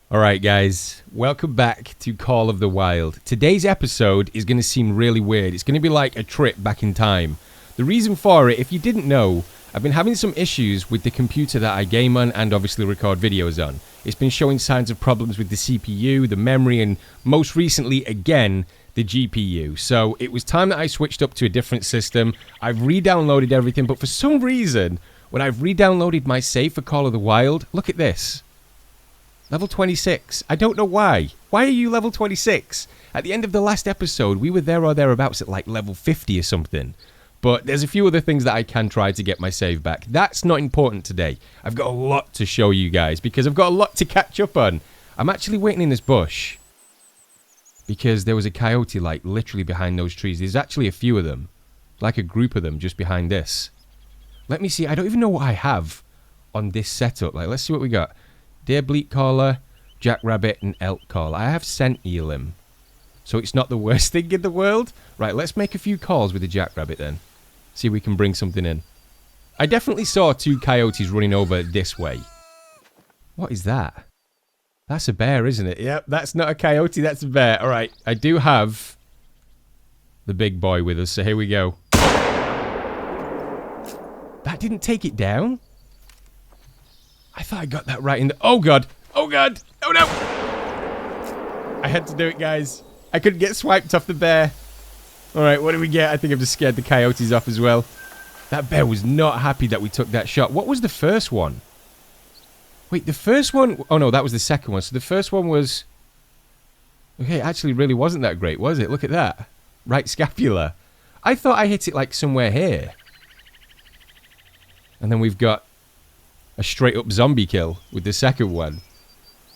Alright guys, welcome back to Call of the Wild. Today's episode is going to seem really weird. It's going to be like a trip back in time. The reason for it, if you didn't know, I've been having some issues with the computer that I game on and obviously record videos on. It's been showing signs of problems with the CPU, the memory, and most recently, again, the GPU. So it was time that I switched up to a different system. I've re-downloaded everything, but for some reason, when I've re-downloaded my save for Call of the Wild, look at this. Level 26. I don't know why. Why are you level 26? At the end of the last episode, we were there or thereabouts at like level 50 or something. But there's a few other things that I can try to get my save back. That's not important today. I've got a lot to show you guys because I've got a lot to catch up on. I'm actually waiting in this bush because there was a coyote like literally behind those trees. There's actually a few of them. Like a group of them just behind this. Let me see. I don't even know what I have on this setup. Like, let's see what we got. Deer bleat caller, jackrabbit, and elk caller. I have scent elim, so it's not the worst thing in the world. Right, let's make a few calls with the jackrabbit then. See if we can bring something in. I definitely saw two coyotes running over this way. What is that? That's a bear, isn't it? Yep, that's not a coyote, that's a bear. Alright, I do have the big boy with us, so here we go. That didn't take it down? I thought I got that right in the... Oh, God. Oh, God. Oh, no. I had to do it, guys. I couldn't get swiped off the bear. All right, what do we get? I think I've just scared the coyotes off as well. That bear was not happy that we took that shot. What was the first one? Wait, the first one... Oh, no, that was the second one. So the first one was... Okay, it actually really wasn't that great, was it? Look at that. Right scapula. I thought I hit it, like, somewhere here. And then we've got... a straight-up zombie kill with the second one.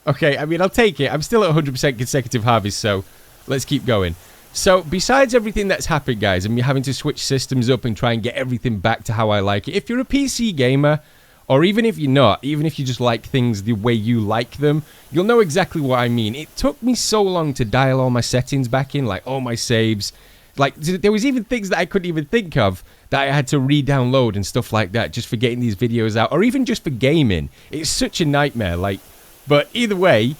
Okay, I mean, I'll take it. I'm still at 100% consecutive harvest, so let's keep going. So, besides everything that's happened, guys, and me having to switch systems up and try and get everything back to how I like it, if you're a PC gamer, or even if you're not, even if you just like things the way you like them, you'll know exactly what I mean. It took me so long to dial all my settings back in, like all my saves. Like, there was even things that I couldn't even think of that I had to re-download and stuff like that just for getting these videos out, or even just for gaming. It's such a nightmare, like, but either way,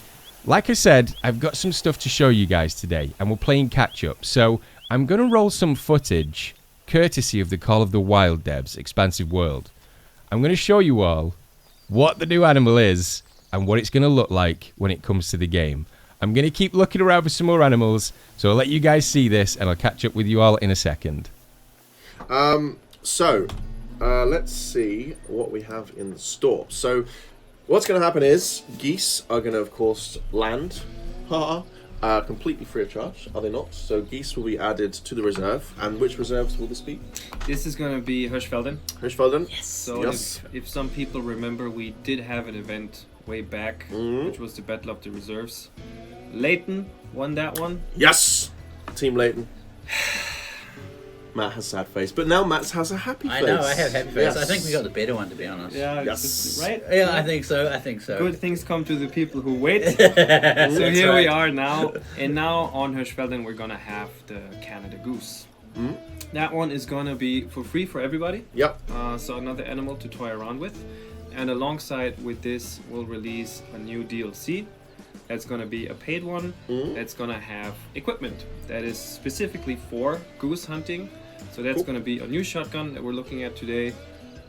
like I said, I've got some stuff to show you guys today, and we're playing catch-up, so I'm going to roll some footage, courtesy of the Call of the Wild devs, Expansive World. I'm going to show you all what the new animal is, and what it's going to look like when it comes to the game. I'm going to keep looking around for some more animals, so I'll let you guys see this, and I'll catch up with you all in a second. Let's see what we have in the store. So, what's going to happen is, geese are going to, of course, land, completely free of charge, are they not? So, geese will be added to the reserve. And which reserves will this be? This is going to be Hirschfelden. Hirschfelden? Yes. So, yes. If some people remember, we did have an event way back, which was the Battle of the Reserves. Leighton won that one. Yes! Team Leighton. Matt has a sad face, but now Matt has a happy face. I know, I have happy face. Yes. I think we got the better one, to be honest. Yeah, yes. Right? Yeah, I think so. Good things come to the people who wait. So here we are now. And now on Hirschfelden, we're going to have the Canada Goose. Mm. That one is going to be for free for everybody. Yep. So another animal to toy around with. And alongside with this, we'll release a new DLC. That's going to be a paid one. That's going to have equipment that is specifically for goose hunting. So that's going to be a new shotgun that we're looking at today.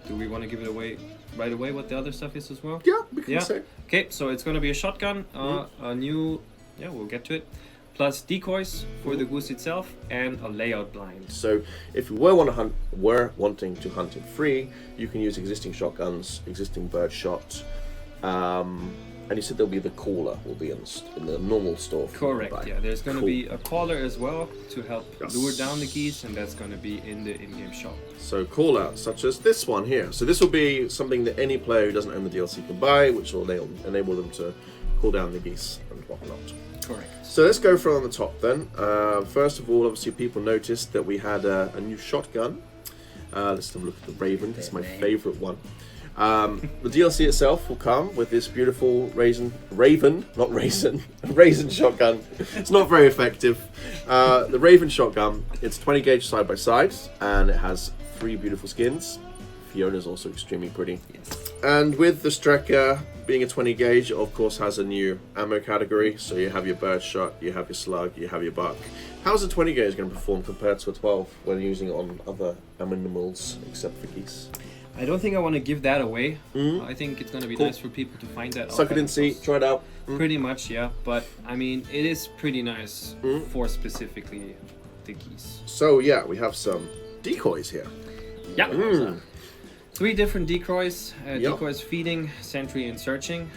Do we want to give it away right away what the other stuff is as well? Yeah, we can say. Okay, so it's going to be a shotgun, a new, we'll get to it, plus decoys for the goose itself, and a layout blind. So if you were wanting to hunt it free, you can use existing shotguns, existing bird shot, and you said there'll be the caller will be in the normal store. Correct, yeah. There's going to be a caller as well to help lure down the geese, and that's going to be in the in-game shop. So call outs such as this one here. So this will be something that any player who doesn't own the DLC can buy, which will enable them to call down the geese and whatnot. Correct. So let's go from the top then. First of all, obviously people noticed that we had a new shotgun. Let's have a look at the Raven. This is my favourite one. The DLC itself will come with this beautiful raisin shotgun. It's not very effective. The Raven shotgun, it's 20 gauge side by side, and it has 3 beautiful skins, Fiona's also extremely pretty. Yes. And with the Strecker being a 20 gauge, it of course has a new ammo category. So you have your birdshot, you have your slug, you have your buck. How's a 20 gauge going to perform compared to a 12 when using it on other animals except for geese? I don't think I want to give that away. I think it's going to be nice for people to find that out. Suck it in, see, try it out. Pretty much, yeah. But I mean, it is pretty nice for specifically the geese. So yeah, we have some decoys here. Yeah. 3 different decoys. Decoys feeding, sentry, and searching.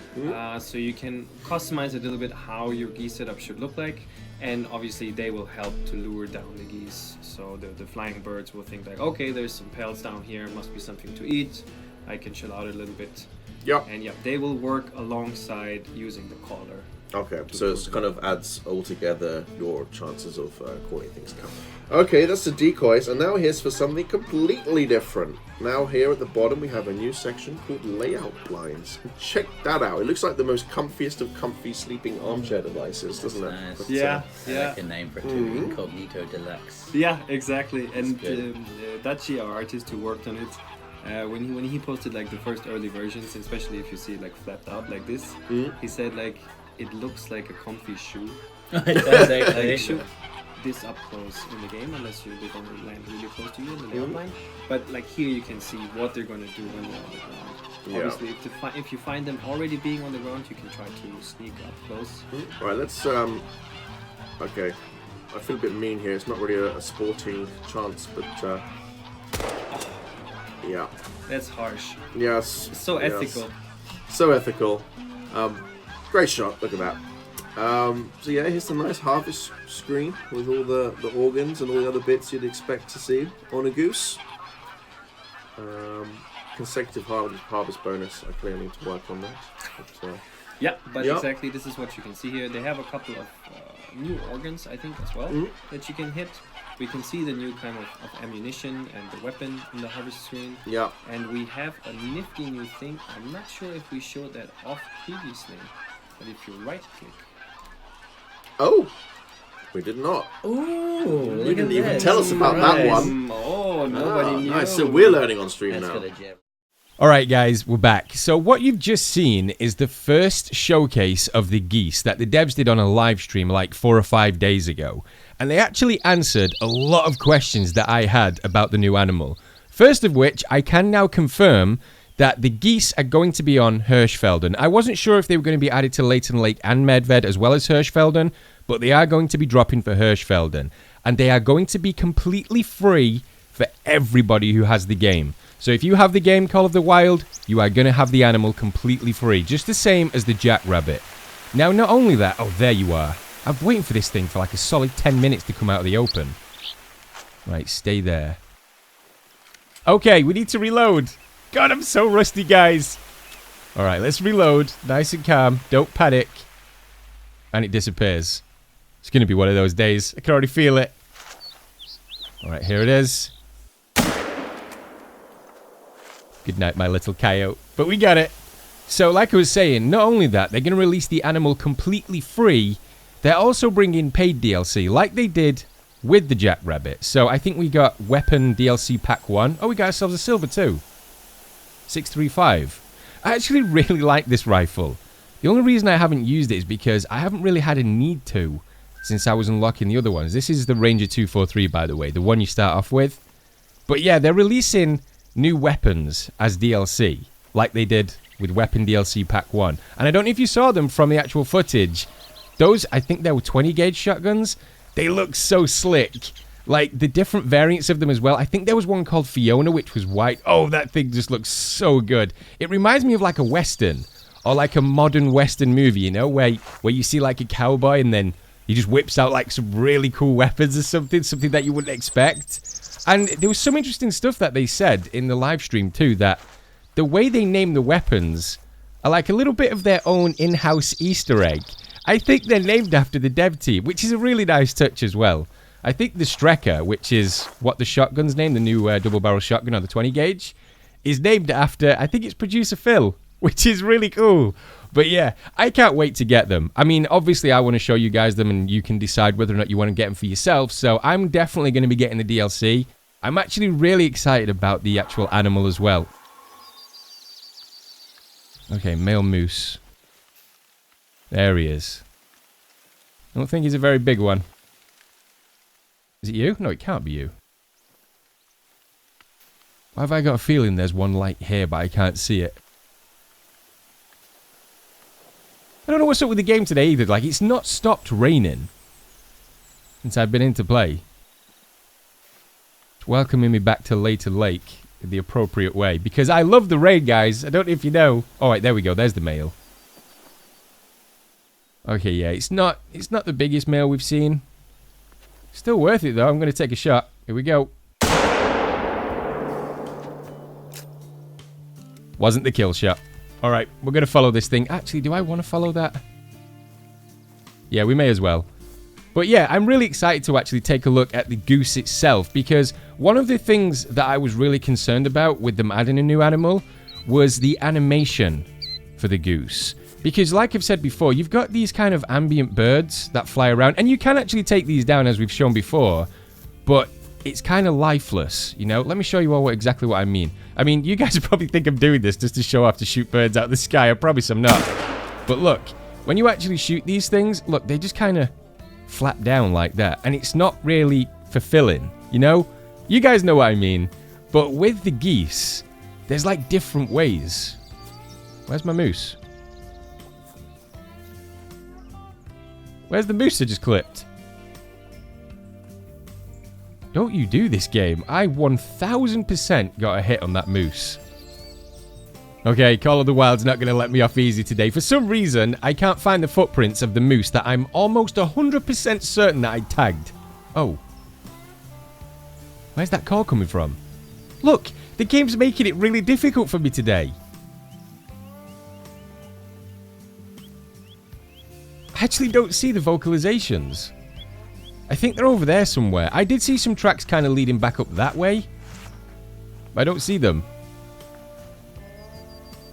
So you can customize a little bit how your geese setup should look like. And obviously they will help to lure down the geese. So the flying birds will think like, okay, there's some pelts down here, must be something to eat. I can chill out a little bit. Yeah. And they will work alongside using the caller. Okay, so it kind of adds all together your chances of calling things down. Okay, that's the decoys, and now here's for something completely different. Now here at the bottom we have a new section called layout blinds. Check that out. It looks like the most comfiest of comfy sleeping armchair devices, doesn't it? Nice. But, Yeah. I like a name for it too. Incognito Deluxe. Yeah, exactly. And good. Dachi, our artist who worked on it, when he posted like the first early versions, especially if you see it like flapped out like this, he said like it looks like a comfy shoe. It does Like actually. shoot this up close in the game, unless they're going to land really close to you in the layout line. But like here you can see what they're going to do when they're on the ground. Yeah. Obviously, if you find them already being on the ground, you can try to sneak up close. Alright, let's okay. I feel a bit mean here. It's not really a sporting chance, but yeah. That's harsh. Yes. So yes. ethical. So ethical. Great shot, look at that. So yeah, here's the nice harvest screen with all the organs and all the other bits you'd expect to see on a goose. Consecutive harvest bonus. I clearly need to work on that. But, Exactly, this is what you can see here. They have a couple of new organs, I think, as well, that you can hit. We can see the new kind of ammunition and the weapon in the harvest screen. Yeah. And we have a nifty new thing. I'm not sure if we showed that off previously, but if you right click. Oh, we did not. Ooh, You didn't even tell us about that one. Oh, nobody knew. Nice. So we're learning on stream That's now. got a gem. All right, guys, we're back. So what you've just seen is the first showcase of the geese that the devs did on a live stream like 4 or 5 days ago. And they actually answered a lot of questions that I had about the new animal. First of which, I can now confirm that the geese are going to be on Hirschfelden. I wasn't sure if they were going to be added to Leighton Lake and Medved as well as Hirschfelden, but they are going to be dropping for Hirschfelden. And they are going to be completely free for everybody who has the game. So if you have the game Call of the Wild, you are going to have the animal completely free, just the same as the jackrabbit. Now, not only that, oh, there you are. I've been waiting for this thing for like a solid 10 minutes to come out of the open. Right, stay there. Okay, we need to reload. God, I'm so rusty, guys. All right, let's reload. Nice and calm. Don't panic. And it disappears. It's going to be one of those days. I can already feel it. All right, here it is. Good night, my little coyote. But we got it. So, like I was saying, not only that, they're going to release the animal completely free. They're also bringing paid DLC, like they did with the jackrabbit. So, I think we got weapon DLC pack 1. Oh, we got ourselves a silver too. 635. I actually really like this rifle. The only reason I haven't used it is because I haven't really had a need to since I was unlocking the other ones. This is the Ranger 243, by the way, the one you start off with. But yeah, they're releasing new weapons as DLC, like they did with Weapon DLC Pack 1. And I don't know if you saw them from the actual footage. Those, I think they were 20 gauge shotguns. They look so slick. Like, the different variants of them as well. I think there was one called Fiona, which was white. Oh, that thing just looks so good. It reminds me of like a Western, or like a modern Western movie, you know, where you see like a cowboy and then he just whips out like some really cool weapons or something that you wouldn't expect. And there was some interesting stuff that they said in the live stream too, that the way they name the weapons are like a little bit of their own in-house Easter egg. I think they're named after the dev team, which is a really nice touch as well. I think the Strecker, which is what the shotgun's name, the new double-barrel shotgun on the 20 gauge, is named after, I think it's producer Phil, which is really cool. But yeah, I can't wait to get them. I mean, obviously I want to show you guys them and you can decide whether or not you want to get them for yourself. So I'm definitely going to be getting the DLC. I'm actually really excited about the actual animal as well. Okay, male moose. There he is. I don't think he's a very big one. Is it you? No, it can't be you. Why have I got a feeling there's one light here, but I can't see it? I don't know what's up with the game today either. Like, it's not stopped raining since I've been into play. It's welcoming me back to Later Lake in the appropriate way. Because I love the rain, guys. I don't know if you know. Alright, there we go. There's the male. Okay, yeah. It's not the biggest male we've seen. Still worth it, though. I'm going to take a shot. Here we go. Wasn't the kill shot. Alright, we're going to follow this thing. Actually, do I want to follow that? Yeah, we may as well. But yeah, I'm really excited to actually take a look at the goose itself, because one of the things that I was really concerned about with them adding a new animal was the animation for the goose. Because like I've said before, you've got these kind of ambient birds that fly around, and you can actually take these down as we've shown before, but it's kind of lifeless, you know? Let me show you all exactly what I mean. I mean, you guys probably think I'm doing this just to show off to shoot birds out of the sky. I promise I'm not. But look, when you actually shoot these things, look, they just kind of flap down like that. And it's not really fulfilling, you know? You guys know what I mean. But with the geese, there's like different ways. Where's my moose? Where's the moose I just clipped? Don't you do this game. I 1000% got a hit on that moose. Okay, Call of the Wild's not going to let me off easy today. For some reason, I can't find the footprints of the moose that I'm almost 100% certain that I tagged. Oh. Where's that call coming from? Look, the game's making it really difficult for me today. I actually don't see the vocalizations. I think they're over there somewhere. I did see some tracks kind of leading back up that way, but I don't see them.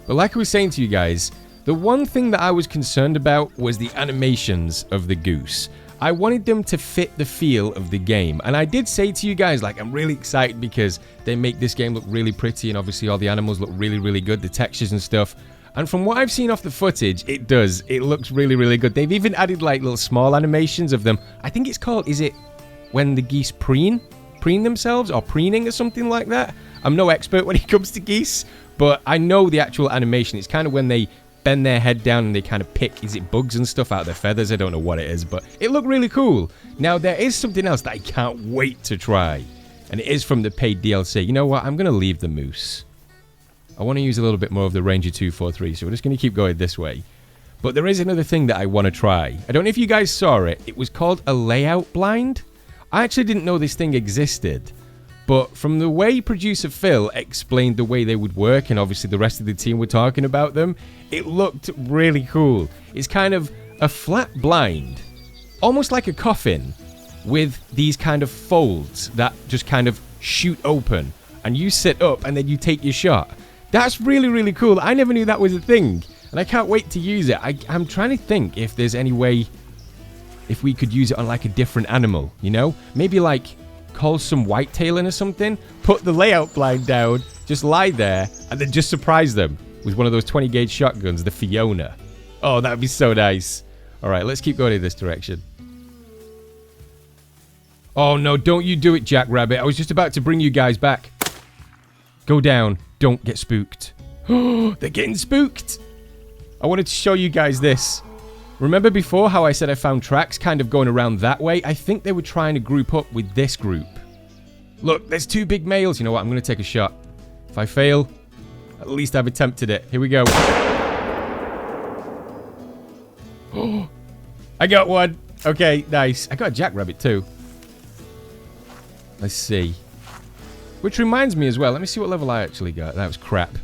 But like I was saying to you guys, the one thing that I was concerned about was the animations of the goose. I wanted them to fit the feel of the game. And I did say to you guys, like, I'm really excited because they make this game look really pretty, and obviously all the animals look really, really good, the textures and stuff. And from what I've seen off the footage, it does. It looks really, really good. They've even added like little small animations of them. I think it's called, is it when the geese preen? Preen themselves or preening or something like that? I'm no expert when it comes to geese, but I know the actual animation. It's kind of when they bend their head down and they kind of pick, is it bugs and stuff out of their feathers? I don't know what it is, but it looked really cool. Now, there is something else that I can't wait to try, and it is from the paid DLC. You know what? I'm going to leave the moose. I want to use a little bit more of the Ranger 243, so we're just going to keep going this way. But there is another thing that I want to try. I don't know if you guys saw it. It was called a layout blind. I actually didn't know this thing existed. But from the way producer Phil explained the way they would work, and obviously the rest of the team were talking about them, it looked really cool. It's kind of a flat blind, almost like a coffin, with these kind of folds that just kind of shoot open. And you sit up and then you take your shot. That's really, really cool. I never knew that was a thing, and I can't wait to use it. I'm trying to think if there's any way, if we could use it on like a different animal, you know? Maybe like call some whitetailing or something, put the layout blind down, just lie there, and then just surprise them with one of those 20 gauge shotguns, the Fiona. Oh, that'd be so nice. All right, let's keep going in this direction. Oh no, don't you do it, Jackrabbit. I was just about to bring you guys back. Go down. Don't get spooked. Oh, they're getting spooked. I wanted to show you guys this. Remember before how I said I found tracks kind of going around that way? I think they were trying to group up with this group. Look, there's two big males. You know what? I'm going to take a shot. If I fail, at least I've attempted it. Here we go. Oh, I got one. Okay, nice. I got a jackrabbit too. Let's see. Which reminds me as well, let me see what level I actually got. That was crap.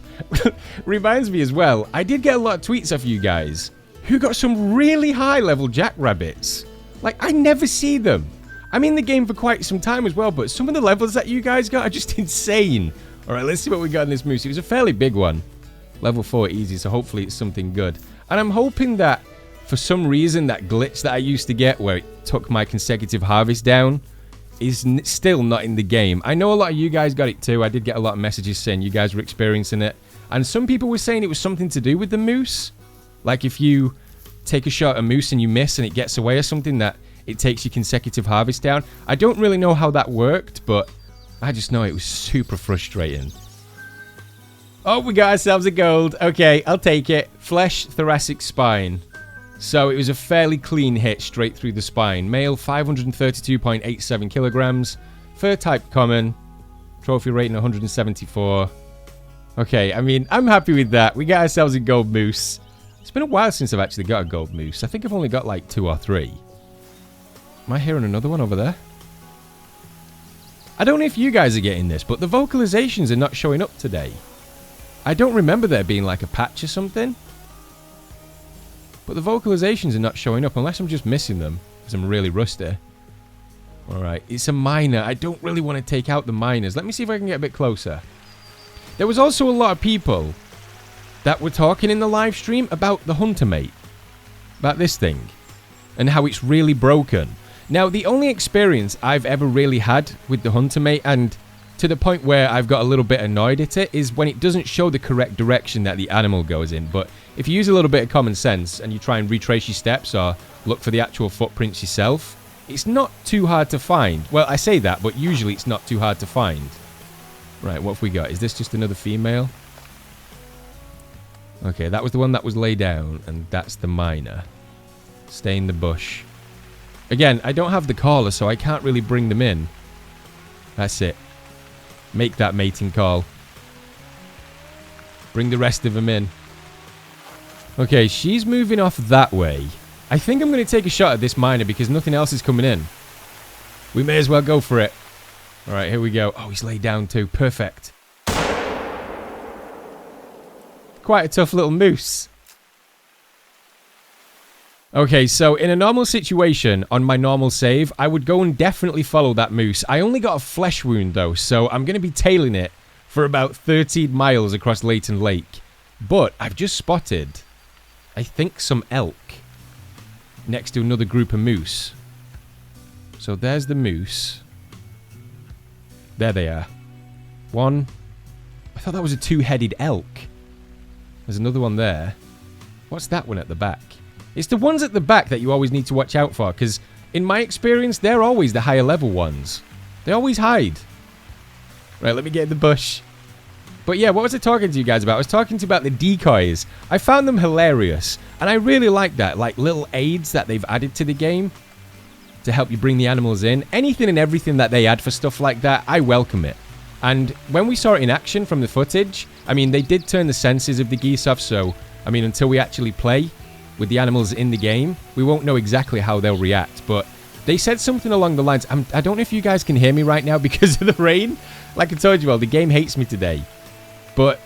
Reminds me as well, I did get a lot of tweets off you guys who got some really high level jackrabbits. Like, I never see them. I'm in the game for quite some time as well, but some of the levels that you guys got are just insane. Alright, let's see what we got in this moose. It was a fairly big one. Level 4 easy, so hopefully it's something good. And I'm hoping that, for some reason, that glitch that I used to get where it took my consecutive harvest down, is still not in the game. I know a lot of you guys got it too. I did get a lot of messages saying you guys were experiencing it. And some people were saying it was something to do with the moose. Like if you take a shot at a moose and you miss and it gets away or something, that it takes your consecutive harvest down. I don't really know how that worked, but I just know it was super frustrating. Oh, we got ourselves a gold. Okay, I'll take it. Flesh, thoracic spine. So it was a fairly clean hit straight through the spine. Male, 532.87 kilograms. Fur type common. Trophy rating 174. Okay, I mean, I'm happy with that. We got ourselves a gold moose. It's been a while since I've actually got a gold moose. I think I've only got like 2 or 3. Am I hearing another one over there? I don't know if you guys are getting this, but the vocalizations are not showing up today. I don't remember there being like a patch or something. But the vocalizations are not showing up unless I'm just missing them, because I'm really rusty. Alright, it's a miner. I don't really want to take out the miners. Let me see if I can get a bit closer. There was also a lot of people that were talking in the live stream about the Hunter Mate. About this thing. And how it's really broken. Now, the only experience I've ever really had with the Hunter Mate, and to the point where I've got a little bit annoyed at it, is when it doesn't show the correct direction that the animal goes in. But if you use a little bit of common sense and you try and retrace your steps or look for the actual footprints yourself, it's not too hard to find. Well, I say that, but usually it's not too hard to find. Right, what have we got? Is this just another female? Okay, that was the one that was laid down, and that's the miner. Stay in the bush. Again, I don't have the caller, so I can't really bring them in. That's it. Make that mating call. Bring the rest of them in. Okay, she's moving off that way. I think I'm going to take a shot at this miner because nothing else is coming in. We may as well go for it. Alright, here we go. Oh, he's laid down too. Perfect. Quite a tough little moose. Okay, so in a normal situation, on my normal save, I would go and definitely follow that moose. I only got a flesh wound though, so I'm going to be tailing it for about 13 miles across Leighton Lake. But I've just spotted, I think, some elk next to another group of moose. So there's the moose. There they are. One. I thought that was a 2-headed elk. There's another one there. What's that one at the back? It's the ones at the back that you always need to watch out for, because in my experience, they're always the higher level ones. They always hide. Right, let me get in the bush. But yeah, what was I talking to you guys about? I was talking to you about the decoys. I found them hilarious, and I really like that, like little aids that they've added to the game to help you bring the animals in. Anything and everything that they add for stuff like that, I welcome it. And when we saw it in action from the footage, I mean, they did turn the senses of the geese off, so, I mean, until we actually play with the animals in the game, we won't know exactly how they'll react. But they said something along the lines, I don't know if you guys can hear me right now because of the rain. Like I told you all, the game hates me today. But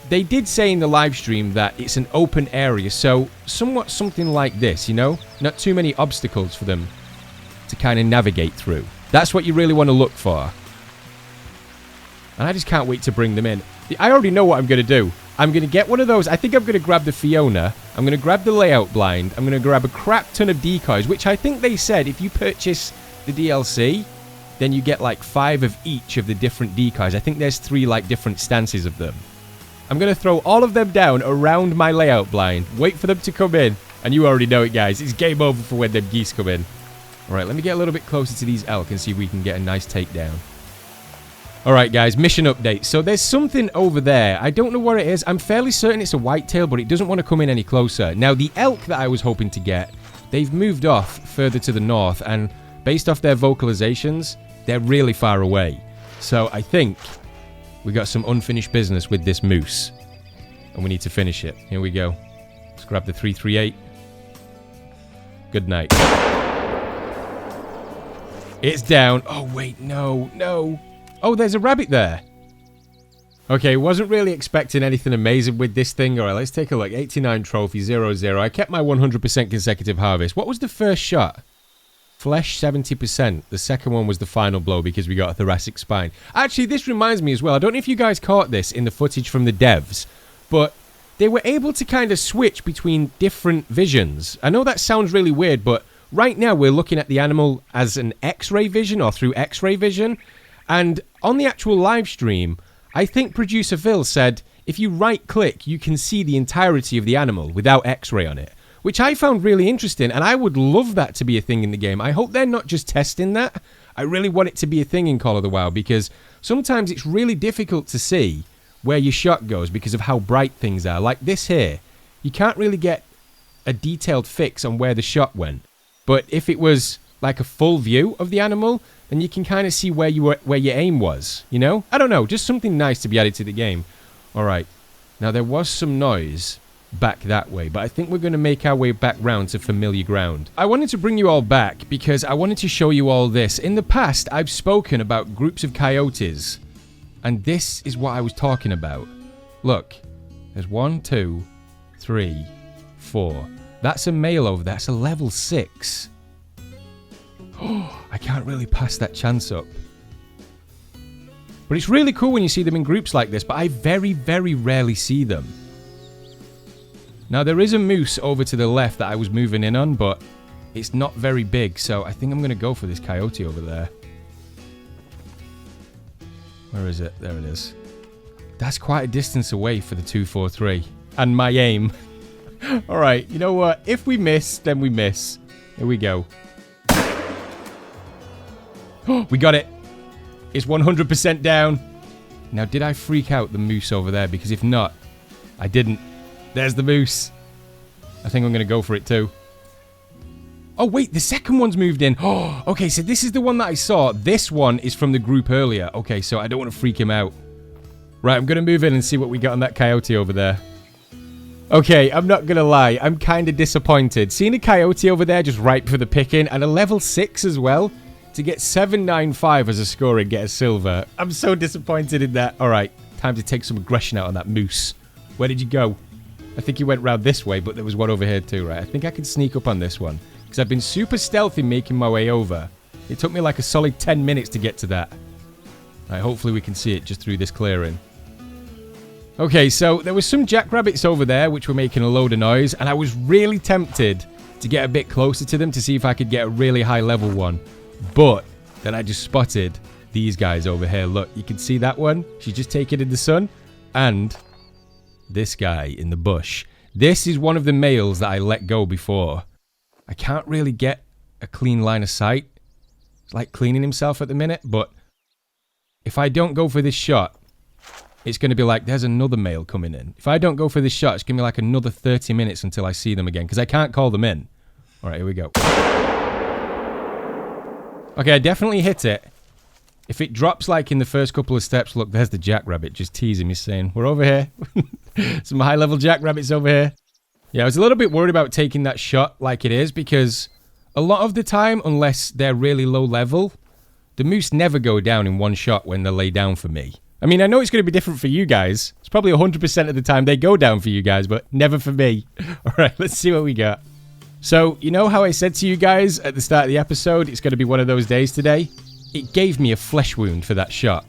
they did say in the live stream that it's an open area, so somewhat something like this, you know? Not too many obstacles for them to kind of navigate through. That's what you really want to look for. And I just can't wait to bring them in. I already know what I'm going to do. I'm going to get one of those. I think I'm going to grab the Fiona. I'm going to grab the layout blind. I'm going to grab a crap ton of decoys, which I think they said if you purchase the DLC, then you get like 5 of each of the different decoys. I think there's 3 like different stances of them. I'm going to throw all of them down around my layout blind. Wait for them to come in. And you already know it, guys. It's game over for when them geese come in. Alright, let me get a little bit closer to these elk and see if we can get a nice takedown. Alright guys, mission update. So there's something over there. I don't know what it is. I'm fairly certain it's a whitetail, but it doesn't want to come in any closer. Now the elk that I was hoping to get, they've moved off further to the north, and based off their vocalizations, they're really far away. So I think we got some unfinished business with this moose, and we need to finish it. Here we go. Let's grab the 338. Good night. It's down. Oh wait, no. Oh, there's a rabbit there. Okay, wasn't really expecting anything amazing with this thing. Alright, let's take a look. 89 trophy, 0-0. I kept my 100% consecutive harvest. What was the first shot? Flesh, 70%. The second one was the final blow because we got a thoracic spine. Actually, this reminds me as well. I don't know if you guys caught this in the footage from the devs, but they were able to kind of switch between different visions. I know that sounds really weird, but right now we're looking at the animal as an X-ray vision or through X-ray vision. And on the actual live stream, I think producer Phil said if you right-click, you can see the entirety of the animal without X-ray on it, which I found really interesting, and I would love that to be a thing in the game. I hope they're not just testing that. I really want it to be a thing in Call of the Wild, because sometimes it's really difficult to see where your shot goes because of how bright things are. Like this here, you can't really get a detailed fix on where the shot went. But if it was like a full view of the animal, then you can kind of see where your aim was, you know? I don't know, just something nice to be added to the game. Alright, now there was some noise back that way, but I think we're going to make our way back round to familiar ground. I wanted to bring you all back because I wanted to show you all this. In the past, I've spoken about groups of coyotes, and this is what I was talking about. Look, there's 1, 2, 3, 4. That's a male over there. That's a level 6. Oh, I can't really pass that chance up. But it's really cool when you see them in groups like this, but I very, very rarely see them. Now, there is a moose over to the left that I was moving in on, but it's not very big, so I think I'm going to go for this coyote over there. Where is it? There it is. That's quite a distance away for the 243. And my aim. Alright, you know what? If we miss, then we miss. Here we go. Oh, we got it. It's 100% down. Now, did I freak out the moose over there? Because if not, I didn't. There's the moose. I think I'm going to go for it too. Oh, wait, the second one's moved in. Oh, okay, so this is the one that I saw. This one is from the group earlier. Okay, so I don't want to freak him out. Right, I'm going to move in and see what we got on that coyote over there. Okay, I'm not going to lie. I'm kind of disappointed. Seeing a coyote over there just ripe for the picking, and a level 6 as well, to get 795 as a score and get a silver. I'm so disappointed in that. All right, time to take some aggression out on that moose. Where did you go? I think he went round this way, but there was one over here too, right? I think I can sneak up on this one, because I've been super stealthy making my way over. It took me like a solid 10 minutes to get to that. Right, hopefully we can see it just through this clearing. Okay, so there was some jackrabbits over there which were making a load of noise, and I was really tempted to get a bit closer to them to see if I could get a really high level one. But then I just spotted these guys over here. Look, you can see that one. She's just taking in the sun. And this guy in the bush. This is one of the males that I let go before. I can't really get a clean line of sight. It's like cleaning himself at the minute, but if I don't go for this shot, it's going to be like there's another male coming in. If I don't go for this shot, it's going to be like another 30 minutes until I see them again, because I can't call them in. All right, here we go. Okay, I definitely hit it. If it drops like in the first couple of steps, look, there's the jackrabbit just teasing me saying, we're over here. Some high-level jackrabbits over here. Yeah, I was a little bit worried about taking that shot like it is, because a lot of the time, unless they're really low level, the moose never go down in one shot when they lay down for me. I mean, I know it's going to be different for you guys. It's probably 100% of the time they go down for you guys, but never for me. All right, let's see what we got. So, you know how I said to you guys at the start of the episode, it's going to be one of those days today? It gave me a flesh wound for that shot.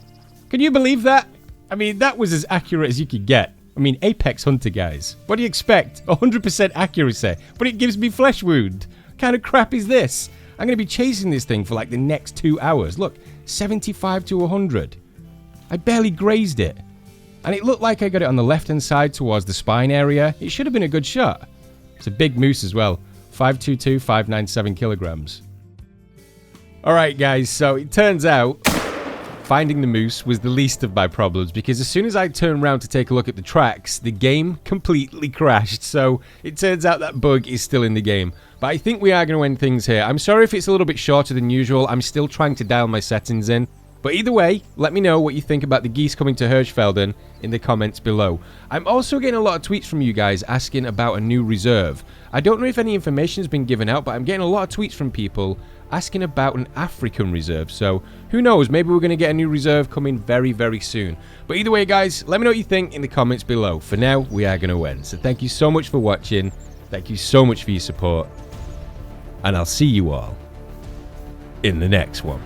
Can you believe that? I mean, that was as accurate as you could get. I mean, Apex Hunter, guys. What do you expect? 100% accuracy. But it gives me flesh wound. What kind of crap is this? I'm going to be chasing this thing for like the next 2 hours. Look, 75 to 100. I barely grazed it. And it looked like I got it on the left-hand side towards the spine area. It should have been a good shot. It's a big moose as well. 522, 597 kilograms. Alright guys, so it turns out finding the moose was the least of my problems, because as soon as I turned around to take a look at the tracks, the game completely crashed. So it turns out that bug is still in the game. But I think we are going to end things here. I'm sorry if it's a little bit shorter than usual. I'm still trying to dial my settings in. But either way, let me know what you think about the geese coming to Hirschfelden in the comments below. I'm also getting a lot of tweets from you guys asking about a new reserve. I don't know if any information has been given out, but I'm getting a lot of tweets from people asking about an African reserve. So who knows, maybe we're going to get a new reserve coming very, very soon. But either way, guys, let me know what you think in the comments below. For now, we are going to end. So thank you so much for watching. Thank you so much for your support. And I'll see you all in the next one.